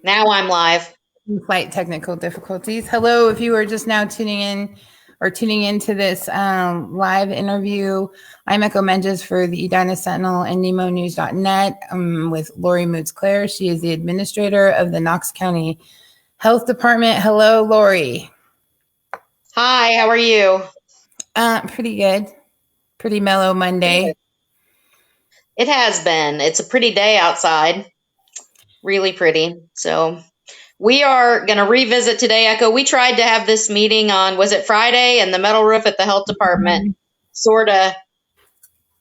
Now I'm live. Slight technical difficulties. Hello, if you are just now tuning in or tuning into this live interview, I'm Echo Menges for the Edina Sentinel and NemoNews.net with Lori Moots-Clair. She is the administrator of the Knox County Health Department. Hello, Lori. Hi, how are you? Pretty good. Pretty mellow Monday. It has been. It's a pretty day outside. Really pretty. So we are going to revisit today, Echo. We tried to have this meeting on, was it Friday? And the metal roof at the health department sort of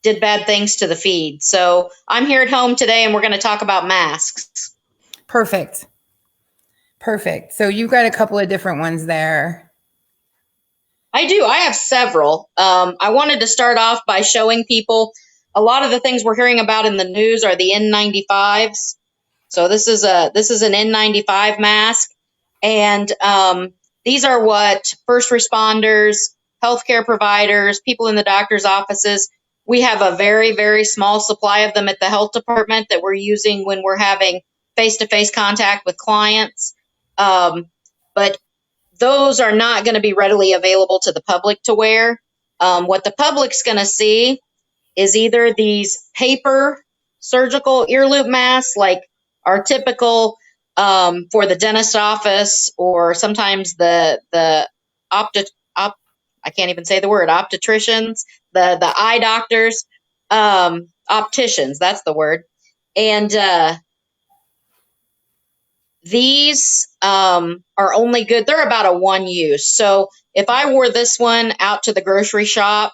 did bad things to the feed. So I'm here at home today and we're going to talk about masks. Perfect. So you've got a couple of different ones there. I do. I have several. I wanted to start off by showing people a lot of the things we're hearing about in the news are the N95s. So this is an N95 mask, and these are what first responders, healthcare providers, people in the doctor's offices. We have a very, very small supply of them at the health department that we're using when we're having face-to-face contact with clients. But those are not going to be readily available to the public to wear. What the public's going to see is either these paper surgical ear loop masks, like our typical for the dentist office, or sometimes the I can't even say the word, opticians, the eye doctors, opticians, that's the word. And these are only good, they're about a one use. So if I wore this one out to the grocery shop,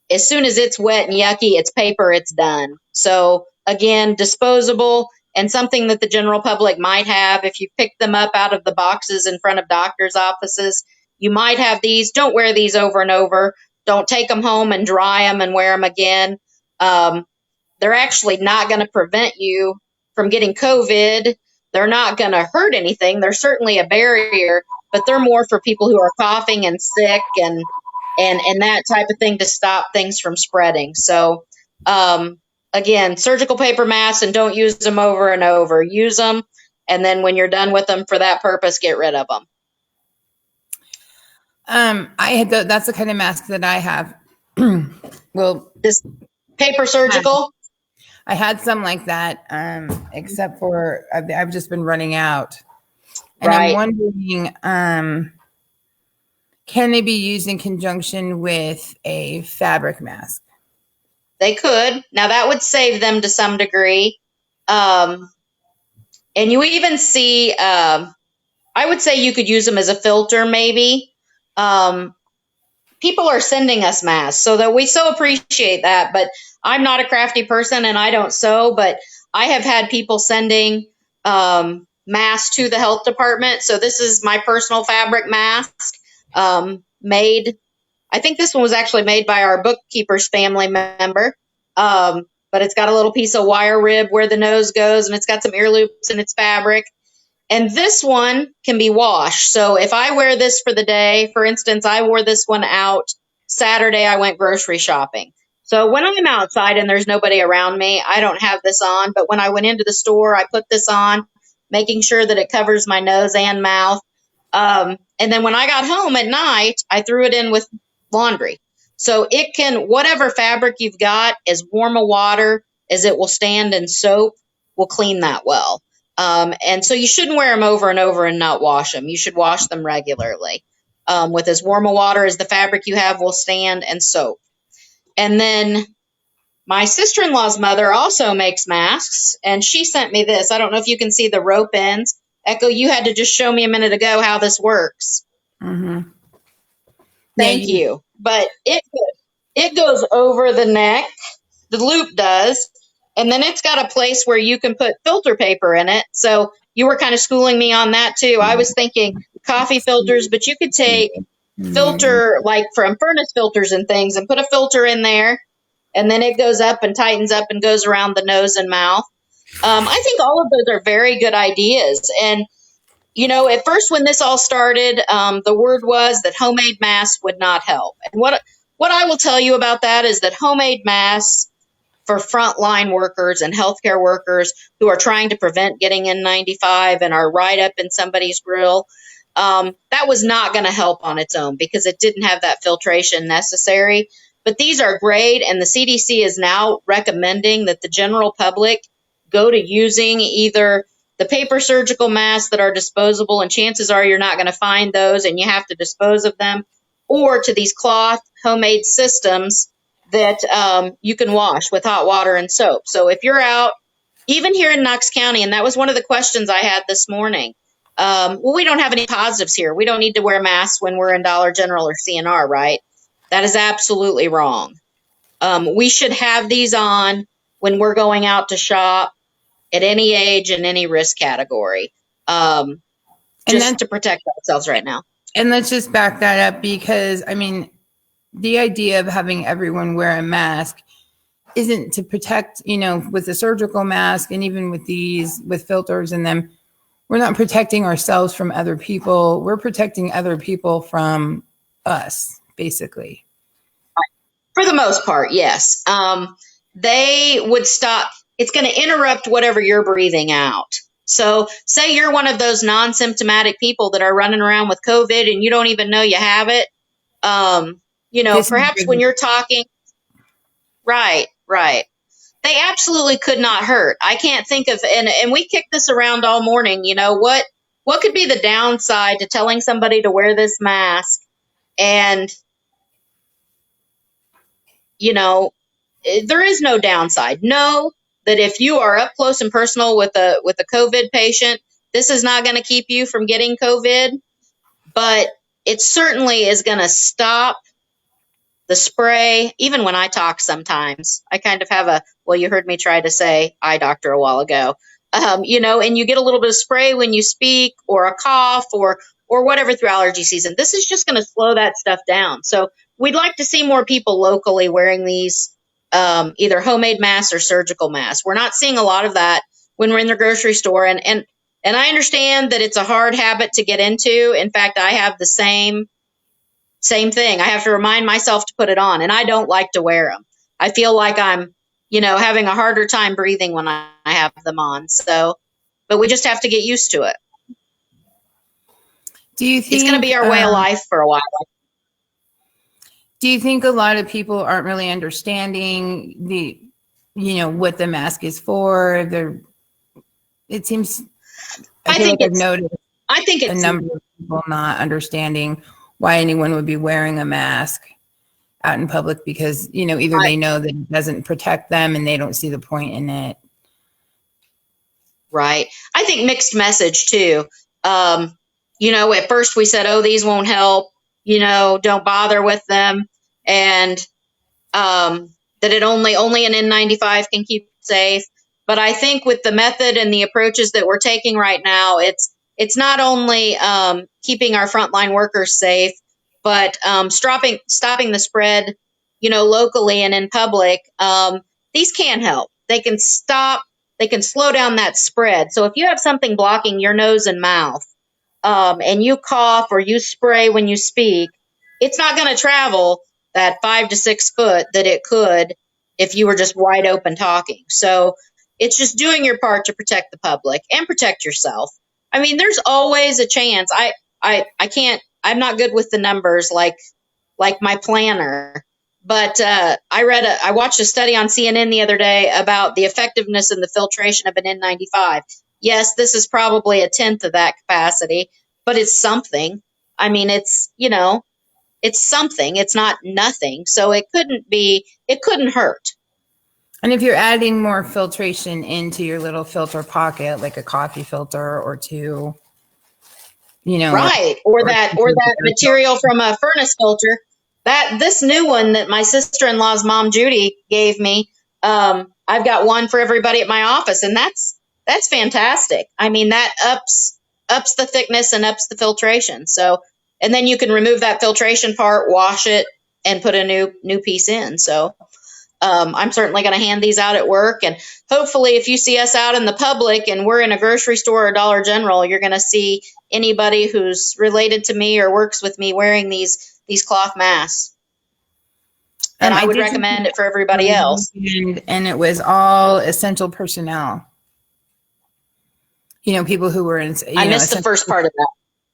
as soon as it's wet and yucky, it's paper, it's done. So again, disposable and something that the general public might have. If you pick them up out of the boxes in front of doctors' offices, you might have these. Don't wear these over and over. Don't take them home and dry them and wear them again. They're actually not going to prevent you from getting COVID. They're not going to hurt anything. They're certainly a barrier, but they're more for people who are coughing and sick and that type of thing to stop things from spreading. So, again, surgical paper masks, and don't use them over and over. Use them, and then when you're done with them for that purpose, get rid of them. That's the kind of mask that I have. Well, this paper surgical. I had some like that, except for I've just been running out. And right. I'm wondering, can they be used in conjunction with a fabric mask? They could. Now, that would save them to some degree. And you even see, I would say you could use them as a filter, maybe. People are sending us masks, so that we so appreciate that. But I'm not a crafty person and I don't sew, but I have had people sending masks to the health department. So this is my personal fabric mask, made. I think this one was actually made by our bookkeeper's family member. But it's got a little piece of wire rib where the nose goes, and it's got some ear loops in its fabric. And this one can be washed. So if I wear this for the day, for instance, I wore this one out Saturday, I went grocery shopping. So when I'm outside and there's nobody around me, I don't have this on. But when I went into the store, I put this on, making sure that it covers my nose and mouth. And then when I got home at night, I threw it in with laundry. So it can, whatever fabric you've got, as warm a water as it will stand in soap will clean that well. And so you shouldn't wear them over and over and not wash them. You should wash them regularly with as warm a water as the fabric you have will stand, and soap. And then my sister-in-law's mother also makes masks, and she sent me this. I don't know if you can see the rope ends. Echo, you had to just show me a minute ago how this works. Mm-hmm. Thank you. But it goes over the neck. The loop does. And then it's got a place where you can put filter paper in it. So you were kind of schooling me on that too. I was thinking coffee filters, but you could take filter, like from furnace filters and things, and put a filter in there. And then it goes up and tightens up and goes around the nose and mouth. I think all of those are very good ideas. And, you know, at first when this all started, the word was that homemade masks would not help. And what I will tell you about that is that homemade masks for frontline workers and healthcare workers who are trying to prevent getting N95 and are right up in somebody's grill. That was not going to help on its own because it didn't have that filtration necessary. But these are great, and the CDC is now recommending that the general public go to using either the paper surgical masks that are disposable, and chances are you're not going to find those and you have to dispose of them, or to these cloth homemade systems that you can wash with hot water and soap. So if you're out, even here in Knox County, and that was one of the questions I had this morning, well, we don't have any positives here. We don't need to wear masks when we're in Dollar General or CNR, right? That is absolutely wrong. We should have these on when we're going out to shop at any age and any risk category, just to protect ourselves right now. And let's just back that up because, I mean, the idea of having everyone wear a mask isn't to protect, with the surgical mask and even with these, with filters in them, we're not protecting ourselves from other people. We're protecting other people from us, basically. For the most part, yes. They would stop. It's going to interrupt whatever you're breathing out. So say you're one of those non-symptomatic people that are running around with COVID and you don't even know you have it. Perhaps when you're talking, right. They absolutely could not hurt. I can't think of, and we kicked this around all morning, what could be the downside to telling somebody to wear this mask? And, there is no downside. Know that if you are up close and personal with a COVID patient, this is not going to keep you from getting COVID, but it certainly is going to stop the spray. Even when I talk sometimes, I kind of have you heard me try to say eye doctor a while ago, and you get a little bit of spray when you speak or a cough or whatever through allergy season. This is just going to slow that stuff down. So we'd like to see more people locally wearing these either homemade masks or surgical masks. We're not seeing a lot of that when we're in the grocery store. And I understand that it's a hard habit to get into. In fact, I have the same thing. I have to remind myself to put it on, and I don't like to wear them. I feel like I'm, having a harder time breathing when I have them on. So, but we just have to get used to it. Do you think it's going to be our way of life for a while? Do you think a lot of people aren't really understanding what the mask is for? It seems, I think I've noticed a number of people not understanding why anyone would be wearing a mask out in public because, either they know that it doesn't protect them and they don't see the point in it. Right. I think mixed message too. At first we said, oh, these won't help, don't bother with them. And that it only an N95 can keep safe. But I think with the method and the approaches that we're taking right now, it's not only keeping our frontline workers safe, but stopping the spread, locally and in public. These can help. They can slow down that spread. So if you have something blocking your nose and mouth, and you cough or you spray when you speak, it's not going to travel that 5 to 6 foot that it could if you were just wide open talking. So it's just doing your part to protect the public and protect yourself. I mean, there's always a chance. I'm not good with the numbers like my planner, but I watched a study on CNN the other day about the effectiveness and the filtration of an N95. Yes, this is probably 1/10 of that capacity, but it's something. I mean, it's something. It's not nothing. So it couldn't hurt. And if you're adding more filtration into your little filter pocket, like a coffee filter or two, right. Or that material from a furnace filter, this new one that my sister-in-law's mom, Judy, gave me, I've got one for everybody at my office, and that's fantastic. I mean, that ups the thickness and ups the filtration. So, and then you can remove that filtration part, wash it, and put a new piece in. So, I'm certainly going to hand these out at work, and hopefully, if you see us out in the public and we're in a grocery store or Dollar General, you're going to see anybody who's related to me or works with me wearing these cloth masks. And I would did see recommend it for everybody some else. and it was all essential personnel. You know, people who were in. I missed the first part of that.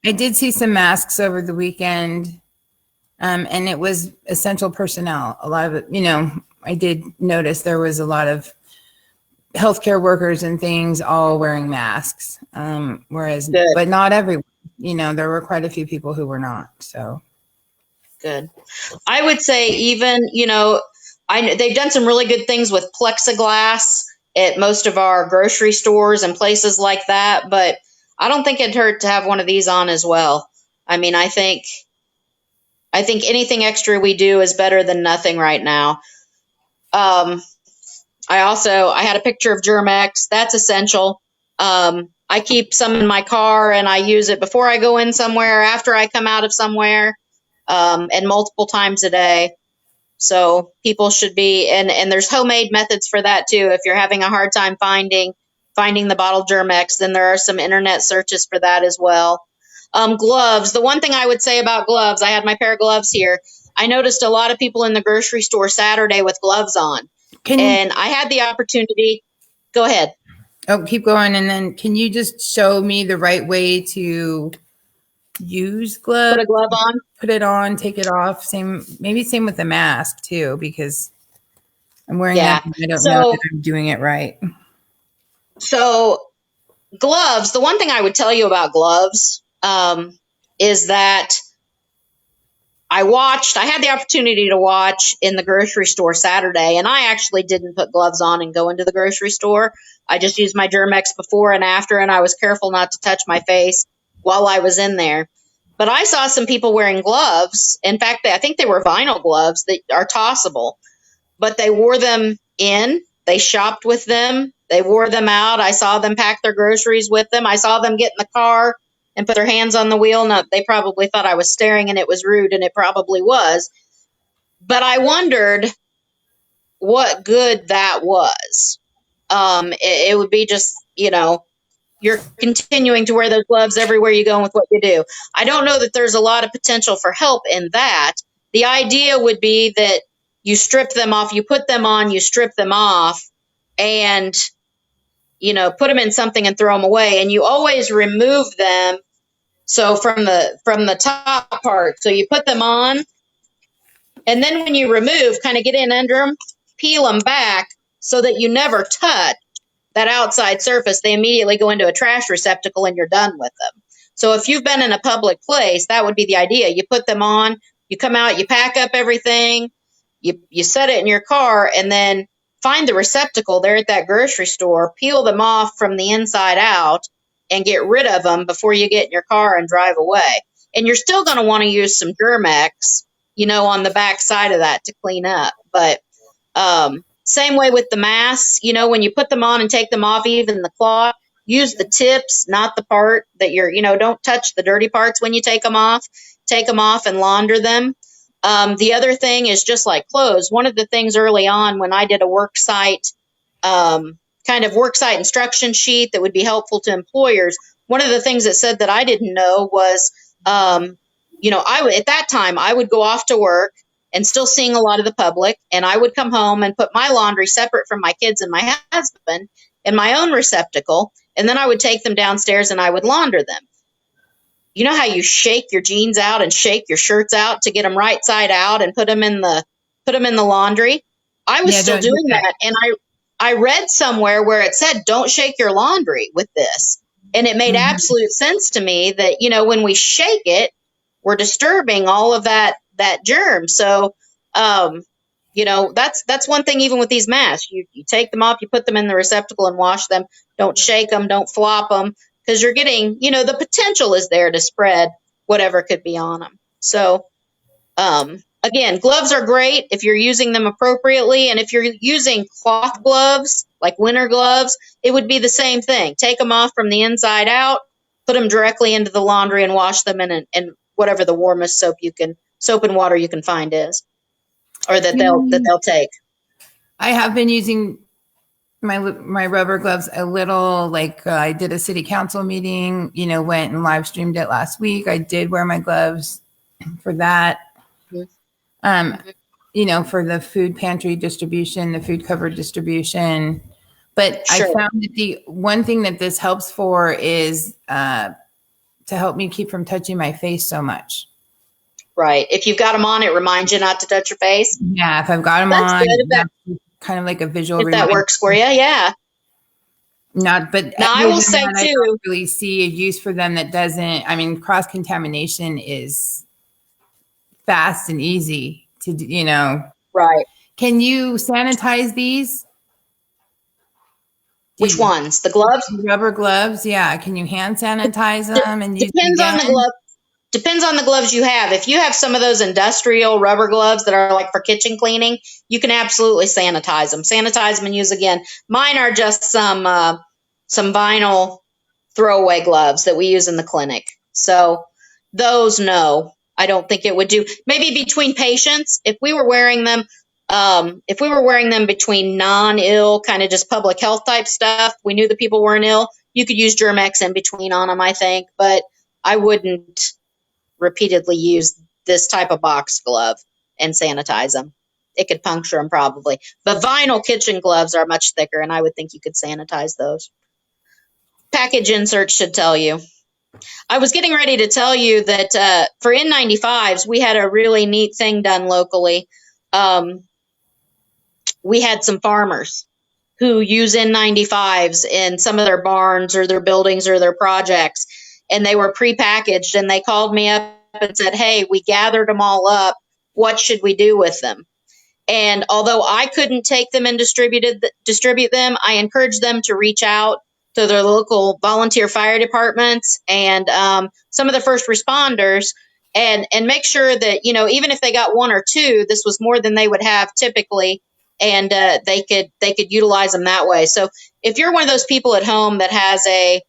I did see some masks over the weekend, and it was essential personnel. A lot of it, you know, I did notice there was a lot of healthcare workers and things all wearing masks, whereas, Good. but not everyone. You know, there were quite a few people who were not. So good. I would say even, you know, they've done some really good things with plexiglass at most of our grocery stores and places like that, but I don't think it'd hurt to have one of these on as well. I mean, I think anything extra we do is better than nothing right now. I had a picture of Germ-X. That's essential. I keep some in my car and I use it before I go in somewhere, after I come out of somewhere, and multiple times a day. So people should be, and there's homemade methods for that too. If you're having a hard time finding the bottled Germ-X, then there are some internet searches for that as well. Gloves. The one thing I would say about gloves, I had my pair of gloves here. I noticed a lot of people in the grocery store Saturday with gloves on. And I had the opportunity. Go ahead. Oh, keep going. And then can you just show me the right way to use gloves? Put a glove on. Put it on, take it off. Maybe same with the mask too, because I'm wearing that and I don't know that I'm doing it right. So gloves, the one thing I would tell you about gloves is that I had the opportunity to watch in the grocery store Saturday, and I actually didn't put gloves on and go into the grocery store. I just used my Germ-X before and after, and I was careful not to touch my face while I was in there. But I saw some people wearing gloves. In fact, I think they were vinyl gloves that are tossable, but they wore them in. They shopped with them. They wore them out. I saw them pack their groceries with them. I saw them get in the car and put their hands on the wheel. Now, they probably thought I was staring and it was rude, and it probably was. But I wondered what good that was. It would be just, you know, you're continuing to wear those gloves everywhere you go with what you do. I don't know that there's a lot of potential for help in that. The idea would be that you strip them off, you put them on, you strip them off, and, you know, put them in something and throw them away. And you always remove them. So from the top part, so you put them on, and then when you remove, kind of get in under them, peel them back so that you never touch that outside surface. They immediately go into a trash receptacle and you're done with them. So if you've been in a public place, that would be the idea. You put them on, you come out, you pack up everything, you set it in your car, and then find the receptacle there at that grocery store, peel them off from the inside out, and get rid of them before you get in your car and drive away. And you're still going to want to use some Germ-X, you know, on the back side of that to clean up. But same way with the masks, you know, when you put them on and take them off, even the cloth, use the tips, not the part that don't touch the dirty parts when you take them off. Take them off and launder them. The other thing is just like clothes. One of the things early on when I did a work site instruction sheet that would be helpful to employers, one of the things that said that I didn't know was, at that time I would go off to work and still seeing a lot of the public, and I would come home and put my laundry separate from my kids and my husband in my own receptacle, and then I would take them downstairs and I would launder them. You know how you shake your jeans out and shake your shirts out to get them right side out and put them in the laundry? I was still doing that, and I read somewhere where it said, don't shake your laundry with this. And it made absolute sense to me that, you know, when we shake it, we're disturbing all of that germ. So, that's one thing even with these masks. You take them off, you put them in the receptacle and wash them. Don't shake them, don't flop them, because you're getting, you know, the potential is there to spread whatever could be on them. So, again, gloves are great if you're using them appropriately. And if you're using cloth gloves, like winter gloves, it would be the same thing. Take them off from the inside out, put them directly into the laundry and wash them in whatever the warmest soap and water you can find is, or that they'll take. I have been using my rubber gloves a little, like I did a city council meeting, you know, went and live streamed it last week. I did wear my gloves for that. for the food pantry distribution, the food cupboard distribution. But Sure. I found that the one thing that this helps for is to help me keep from touching my face so much. Right. If you've got them on, it reminds you not to touch your face. Yeah, if I've got them That's on, good if that, that's kind of like a visual if that reminder. works for you. Yeah. But Now, I will say I too, don't really see a use for them that doesn't. I mean, cross contamination is fast and easy to do. right. Can you sanitize these? Which ones? The gloves? Rubber gloves? Yeah. Can you hand sanitize them and use them Depends on the again? glove. Depends on the gloves you have. If you have some of those industrial rubber gloves that are like for kitchen cleaning, you can absolutely sanitize them. Sanitize them and use again. Mine are just some vinyl throwaway gloves that we use in the clinic. So those, no, I don't think it would do. Maybe between patients, if we were wearing them between non-ill, kind of just public health type stuff, we knew the people weren't ill, you could use Germ-X in between on them, I think, but I wouldn't repeatedly use this type of box glove and sanitize them. It could puncture them probably. But vinyl kitchen gloves are much thicker, and I would think you could sanitize those. Package insert should tell you. I was getting ready to tell you that for N95s, we had a really neat thing done locally. We had some farmers who use N95s in some of their barns or their buildings or their projects, and they were prepackaged, and they called me up and said, hey, we gathered them all up. What should we do with them? And although I couldn't take them and distribute them, I encouraged them to reach out to their local volunteer fire departments and some of the first responders and make sure that, even if they got one or two, this was more than they would have typically, and they could utilize them that way. So if you're one of those people at home that has a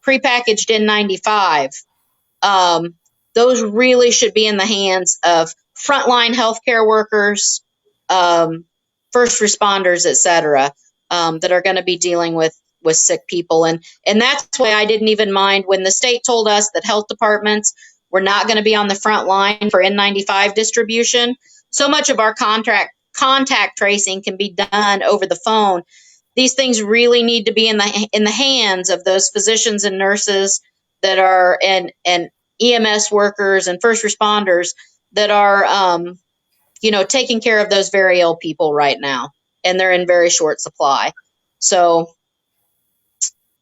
prepackaged N95, those really should be in the hands of frontline healthcare workers, first responders, et cetera, that are going to be dealing with sick people. And that's why I didn't even mind when the state told us that health departments were not going to be on the front line for N95 distribution. So much of our contact tracing can be done over the phone. These things really need to be in the hands of those physicians and nurses that are and EMS workers and first responders that are taking care of those very ill people right now, and they're in very short supply. So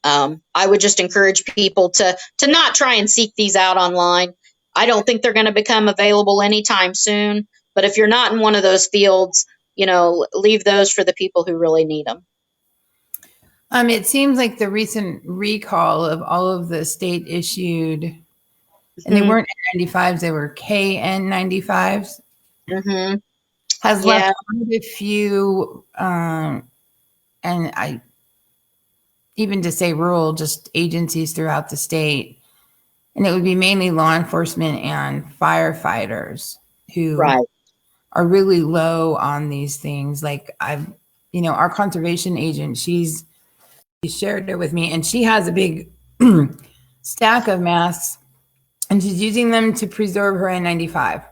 I would just encourage people to not try and seek these out online. I don't think they're going to become available anytime soon, but if you're not in one of those fields, leave those for the people who really need them. It seems like the recent recall of all of the state issued, and they weren't N95s, they were KN95s, has left quite a few, and I, even to say rural, just agencies throughout the state. And it would be mainly law enforcement and firefighters who are really low on these things. Like our conservation agent, she shared it with me, and she has a big stack of masks, and she's using them to preserve her N95.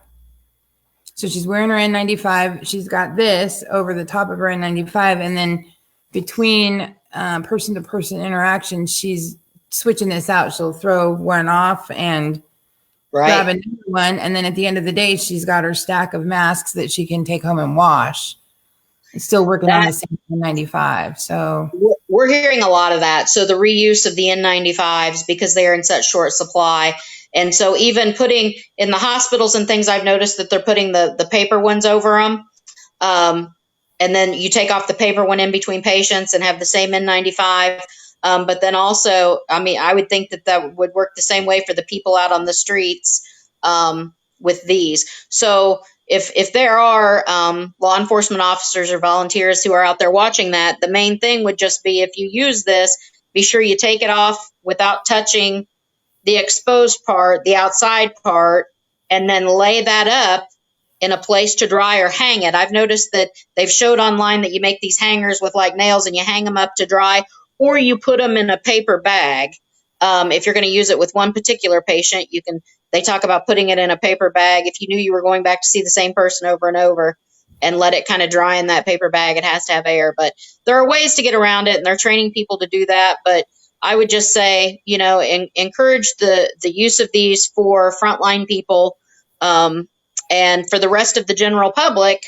So she's wearing her N95. She's got this over the top of her N95, and then between person-to-person interaction, she's switching this out. She'll throw one off and grab another one, and then at the end of the day, she's got her stack of masks that she can take home and wash. It's still working on the same N95. So we're hearing a lot of that. So the reuse of the N95s, because they are in such short supply. And so even putting in the hospitals and things, I've noticed that they're putting the paper ones over them. And then you take off the paper one in between patients and have the same N95. But then also, I would think that would work the same way for the people out on the streets with these. So if there are law enforcement officers or volunteers who are out there watching that, the main thing would just be, if you use this, be sure you take it off without touching the exposed part, the outside part, and then lay that up in a place to dry or hang it. I've noticed that they've showed online that you make these hangers with like nails and you hang them up to dry, or you put them in a paper bag. If you're going to use it with one particular patient, they talk about putting it in a paper bag if you knew you were going back to see the same person over and over, and let it kind of dry in that paper bag. It has to have air, but there are ways to get around it, and they're training people to do that. But I would just say, encourage the use of these for frontline people, and for the rest of the general public.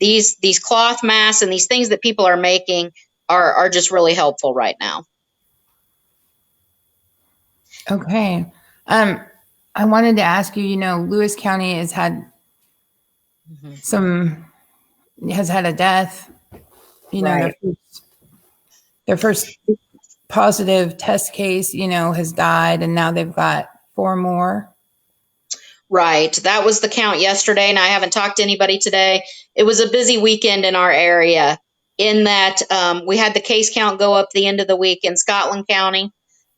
These cloth masks and these things that people are making are just really helpful right now. Okay. I wanted to ask you, Lewis County has had a death, Right. their first positive test case, has died, and now they've got 4 more. Right. That was the count yesterday, and I haven't talked to anybody today. It was a busy weekend in our area in that we had the case count go up the end of the week in Scotland County,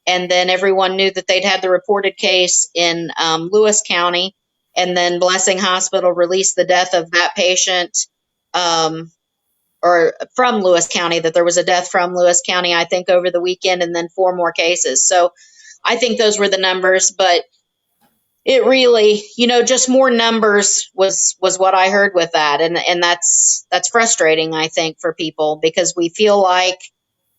and then everyone knew that they'd had the reported case in Lewis County, and then Blessing Hospital released the death of that patient, or from Lewis County, that there was a death from Lewis County, I think, over the weekend, and then 4 more cases. So I think those were the numbers, but it really, just more numbers was what I heard with that. And that's frustrating, I think, for people, because we feel like,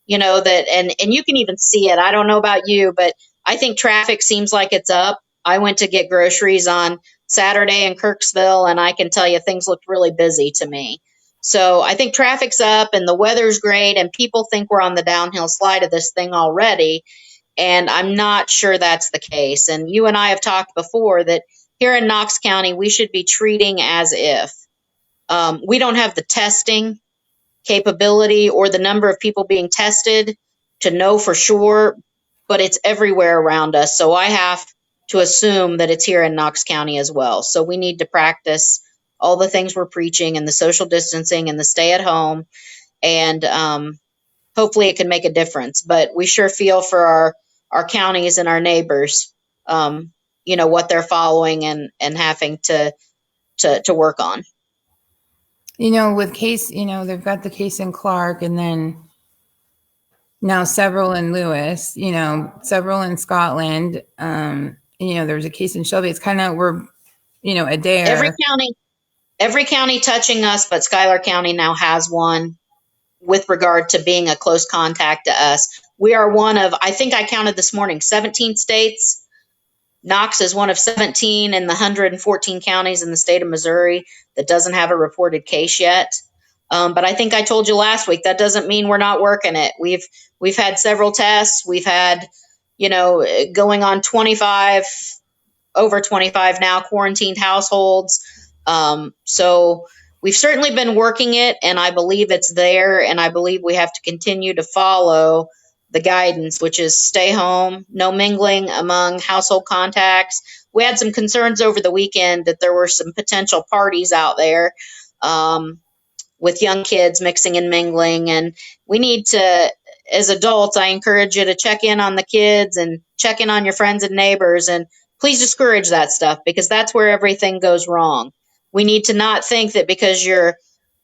that, and you can even see it. I don't know about you, but I think traffic seems like it's up. I went to get groceries on Saturday in Kirksville, and I can tell you things looked really busy to me. So I think traffic's up and the weather's great, and people think we're on the downhill slide of this thing already. And I'm not sure that's the case. And you and I have talked before that here in Knox County, we should be treating as if we don't have the testing capability or the number of people being tested to know for sure, but it's everywhere around us. So I have to assume that it's here in Knox County as well. So we need to practice all the things we're preaching, and the social distancing and the stay at home. And hopefully it can make a difference. But we sure feel for our counties and our neighbors, what they're following and having to work on. With case, they've got the case in Clark, and then now several in Lewis, several in Scotland. There's a case in Shelby. It's kind of, we're, Adair. Every county touching us, but Schuyler County now has one with regard to being a close contact to us. We are one of, I think I counted this morning, 17 states. Knox is one of 17 in the 114 counties in the state of Missouri that doesn't have a reported case yet. But I think I told you last week, that doesn't mean we're not working it. We've had several tests. We've had, going on 25, over 25 now, quarantined households. So we've certainly been working it, and I believe it's there, and I believe we have to continue to follow the guidance, which is stay home, no mingling among household contacts. We had some concerns over the weekend that there were some potential parties out there with young kids mixing and mingling, and we need to, as adults, I encourage you to check in on the kids and check in on your friends and neighbors, and please discourage that stuff, because that's where everything goes wrong. We need to not think that because you're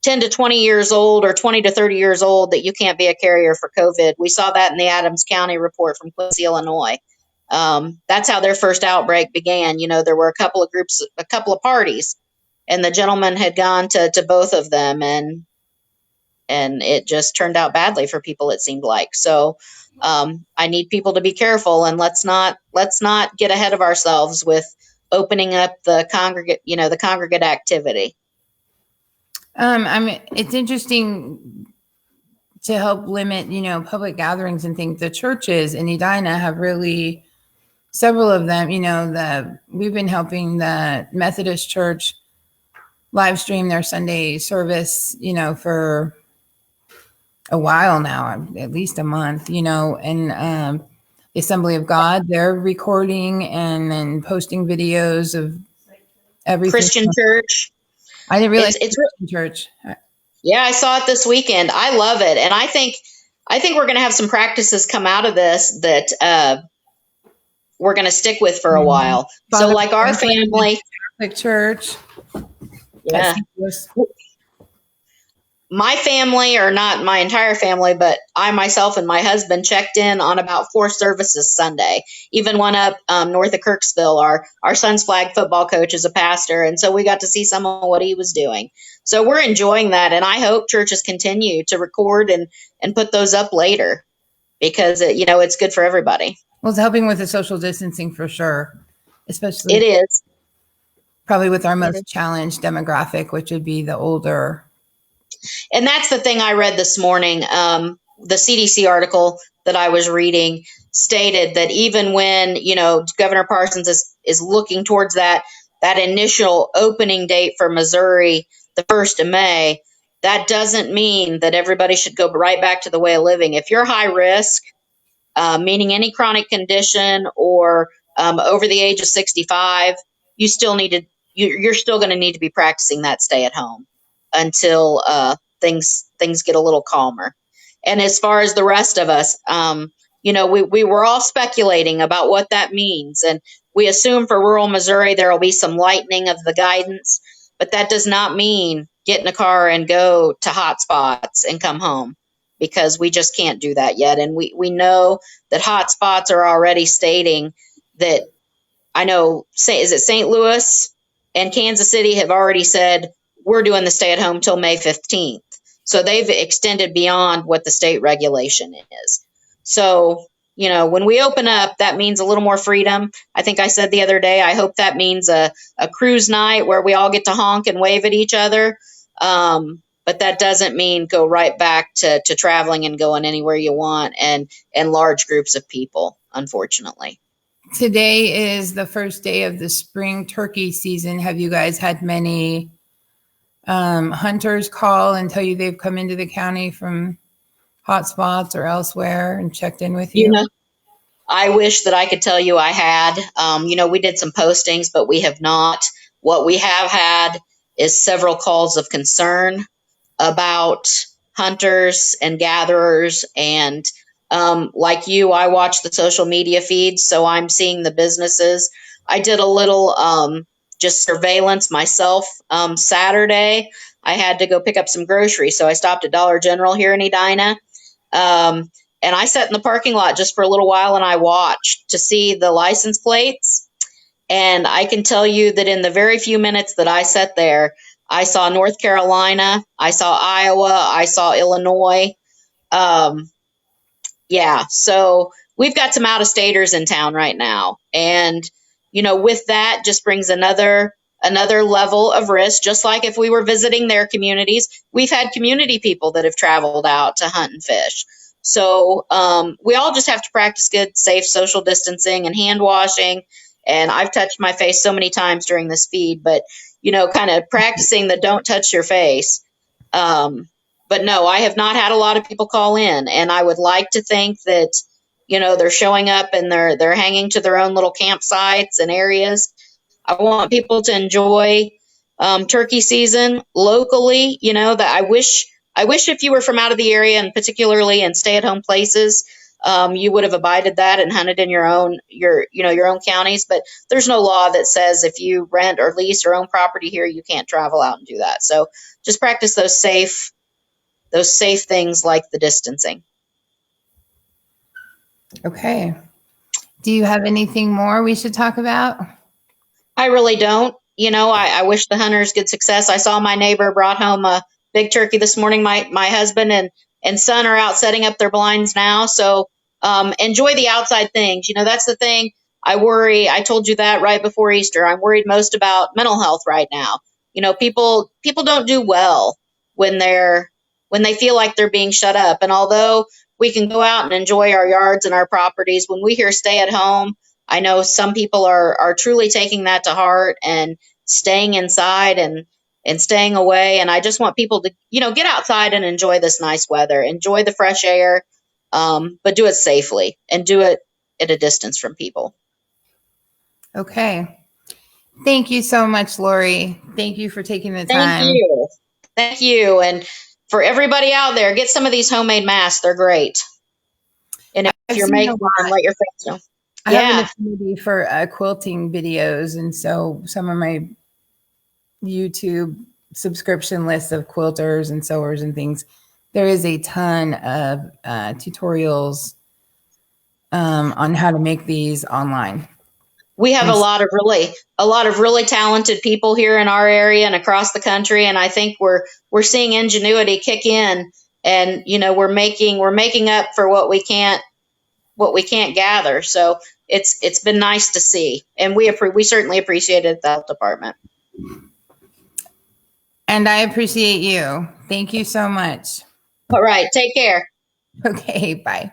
10 to 20 years old or 20 to 30 years old that you can't be a carrier for COVID. We saw that in the Adams County report from Quincy, Illinois. That's how their first outbreak began. There were a couple of parties, and the gentleman had gone to both of them, and it just turned out badly for people, it seemed like. So I need people to be careful, and let's not get ahead of ourselves with opening up the congregate activity. It's interesting to help limit, public gatherings and things. The churches in Edina have really, several of them, we've been helping the Methodist Church live stream their Sunday service, for a while now, at least a month, and the Assembly of God, they're recording and then posting videos of everything. Christian Church. I didn't realize it's Christian Church. Yeah, I saw it this weekend. I love it. And I think we're going to have some practices come out of this that we're going to stick with for a while. So like our family. Catholic Church. Yeah. my family, or not my entire family, but I myself and my husband checked in on about 4 services Sunday. Even one up north of Kirksville. Our son's flag football coach is a pastor, and so we got to see some of what he was doing. So we're enjoying that, and I hope churches continue to record and put those up later, because it's good for everybody. Well, it's helping with the social distancing for sure, especially It is. probably with our most challenged demographic, which would be the older. And that's the thing I read this morning. The CDC article that I was reading stated that even when, Governor Parsons is looking towards that initial opening date for Missouri, the 1st of May, that doesn't mean that everybody should go right back to the way of living. If you're high risk, meaning any chronic condition, or over the age of 65, you still need to, you're still going to need to be practicing that stay at home until things get a little calmer. And as far as the rest of us, we were all speculating about what that means, and we assume for rural Missouri there will be some lightening of the guidance, but that does not mean get in a car and go to hot spots and come home, because we just can't do that yet. And we know that hot spots are already stating that, I know, is it St. Louis and Kansas City have already said, we're doing the stay at home till May 15th. So they've extended beyond what the state regulation is. So, when we open up, that means a little more freedom. I think I said the other day, I hope that means a cruise night where we all get to honk and wave at each other. But that doesn't mean go right back to traveling and going anywhere you want and large groups of people, unfortunately. Today is the first day of the spring turkey season. Have you guys had many hunters call and tell you they've come into the county from hotspots or elsewhere and checked in with you? I wish that I could tell you I had. We did some postings, but we have not. What we have had is several calls of concern about hunters and gatherers. And like you, I watch the social media feeds, so I'm seeing the businesses. I did a little just surveillance myself Saturday. I had to go pick up some groceries, so I stopped at Dollar General here in Edina. And I sat in the parking lot just for a little while, and I watched to see the license plates. And I can tell you that in the very few minutes that I sat there, I saw North Carolina, I saw Iowa, I saw Illinois. So we've got some out-of-staters in town right now. And, with that just brings another level of risk. Just like if we were visiting their communities, we've had community people that have traveled out to hunt and fish. So we all just have to practice good, safe social distancing and hand washing. And I've touched my face so many times during this feed, but, kind of practicing the don't touch your face. But no, I have not had a lot of people call in, and I would like to think that, they're showing up and they're hanging to their own little campsites and areas. I want people to enjoy turkey season locally. That I wish if you were from out of the area, and particularly in stay-at-home places, you would have abided that and hunted in your own counties. But there's no law that says if you rent or lease or own property here, you can't travel out and do that. So just practice those safe things like the distancing. Okay. Do you have anything more we should talk about? I really don't. I wish the hunters good success. I saw my neighbor brought home a big turkey this morning. My husband and son are out setting up their blinds now. So enjoy the outside things. That's the thing. I worry. I told you that right before Easter. I'm worried most about mental health right now. People don't do well when they feel like they're being shut up. And although we can go out and enjoy our yards and our properties, when we hear stay at home, I know some people are truly taking that to heart and staying inside and staying away. And I just want people to, get outside and enjoy this nice weather, enjoy the fresh air, but do it safely and do it at a distance from people. Okay. Thank you so much, Lori. Thank you for taking the time. Thank you. And for everybody out there, get some of these homemade masks. They're great. And if you're making one, let your friends know. I have an affinity for quilting videos, and so some of my YouTube subscription list of quilters and sewers and things, there is a ton of tutorials on how to make these online. We have a lot of really talented people here in our area and across the country, and I think we're seeing ingenuity kick in, and we're making up for what we can't gather. So it's been nice to see, and we certainly appreciate it at the health department. And I appreciate you. Thank you so much. All right, take care. Okay, bye.